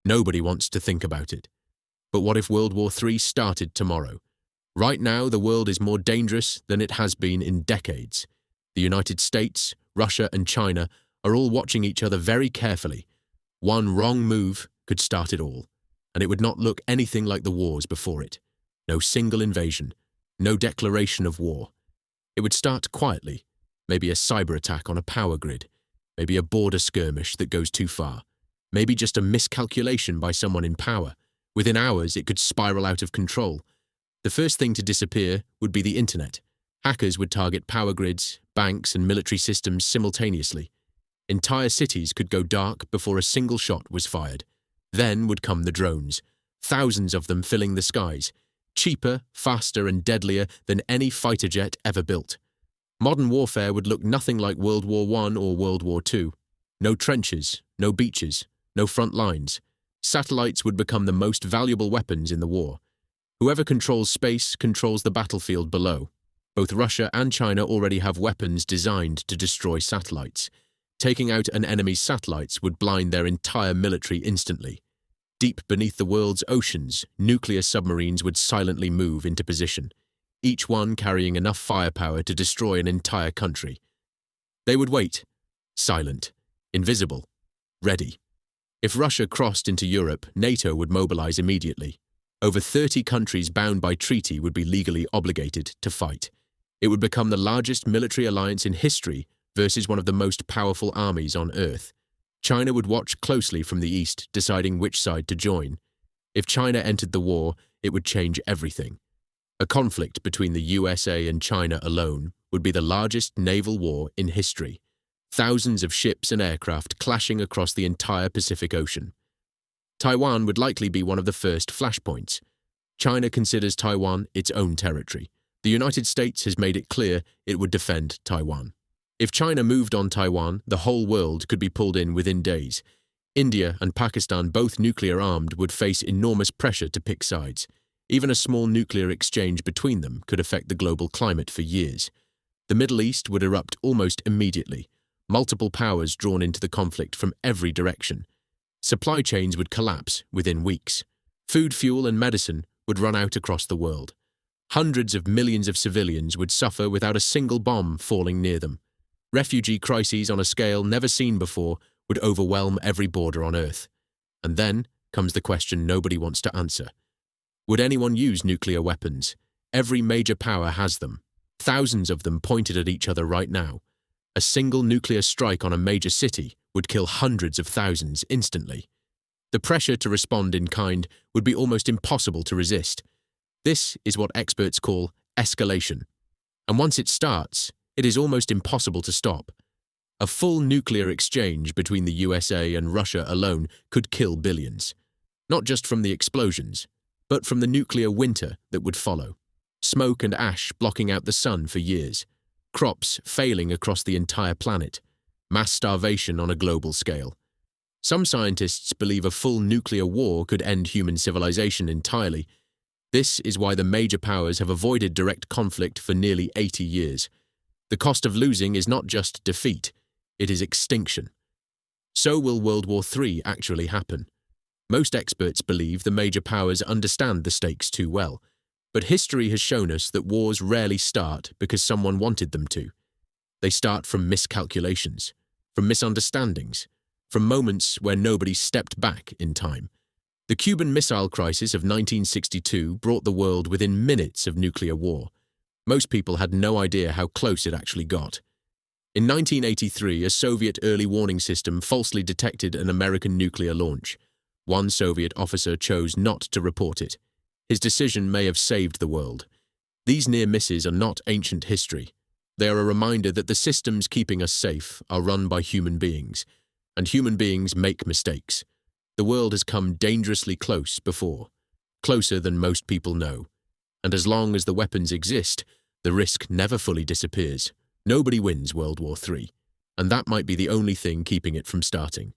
Nobody wants to think about it. But what if World War III started tomorrow? Right now, the world is more dangerous than it has been in decades. The United States, Russia, and China are all watching each other very carefully. One wrong move could start it all, and it would not look anything like the wars before it. No single invasion, no declaration of war. It would start quietly, maybe a cyberattack on a power grid, maybe a border skirmish that goes too far, maybe just a miscalculation by someone in power. Within hours, it could spiral out of control. The first thing to disappear would be the internet. Hackers would target power grids, banks, and military systems simultaneously. Entire cities could go dark before a single shot was fired. Then would come the drones, thousands of them filling the skies, cheaper, faster, and deadlier than any fighter jet ever built. Modern warfare would look nothing like World War I or World War II. No trenches, no beaches, no front lines. Satellites would become the most valuable weapons in the war. Whoever controls space controls the battlefield below. Both Russia and China already have weapons designed to destroy satellites. Taking out an enemy's satellites would blind their entire military instantly. Deep beneath the world's oceans, nuclear submarines would silently move into position, each one carrying enough firepower to destroy an entire country. They would wait, silent, invisible, ready. If Russia crossed into Europe, NATO would mobilize immediately. Over 30 countries bound by treaty would be legally obligated to fight. It would become the largest military alliance in history versus one of the most powerful armies on Earth. China would watch closely from the east, deciding which side to join. If China entered the war, it would change everything. A conflict between the USA and China alone would be the largest naval war in history. Thousands of ships and aircraft clashing across the entire Pacific Ocean. Taiwan would likely be one of the first flashpoints. China considers Taiwan its own territory. The United States has made it clear it would defend Taiwan. If China moved on Taiwan, the whole world could be pulled in within days. India and Pakistan, both nuclear-armed, would face enormous pressure to pick sides. Even a small nuclear exchange between them could affect the global climate for years. The Middle East would erupt almost immediately. Multiple powers drawn into the conflict from every direction. Supply chains would collapse within weeks. Food, fuel, and medicine would run out across the world. Hundreds of millions of civilians would suffer without a single bomb falling near them. Refugee crises on a scale never seen before would overwhelm every border on Earth. And then comes the question nobody wants to answer. Would anyone use nuclear weapons? Every major power has them. Thousands of them pointed at each other right now. A single nuclear strike on a major city would kill hundreds of thousands instantly. The pressure to respond in kind would be almost impossible to resist. This is what experts call escalation. And once it starts, it is almost impossible to stop. A full nuclear exchange between the USA and Russia alone could kill billions. Not just from the explosions, but from the nuclear winter that would follow. Smoke and ash blocking out the sun for years. Crops failing across the entire planet. Mass starvation on a global scale. Some scientists believe a full nuclear war could end human civilization entirely. This is why the major powers have avoided direct conflict for nearly 80 years. The cost of losing is not just defeat, it is extinction. So will World War III actually happen? Most experts believe the major powers understand the stakes too well, but history has shown us that wars rarely start because someone wanted them to. They start from miscalculations, from misunderstandings, from moments where nobody stepped back in time. The Cuban Missile Crisis of 1962 brought the world within minutes of nuclear war. Most people had no idea how close it actually got. In 1983, a Soviet early warning system falsely detected an American nuclear launch. One Soviet officer chose not to report it. His decision may have saved the world. These near misses are not ancient history. They are a reminder that the systems keeping us safe are run by human beings, and human beings make mistakes. The world has come dangerously close before, closer than most people know. And as long as the weapons exist, the risk never fully disappears. Nobody wins World War III, and that might be the only thing keeping it from starting.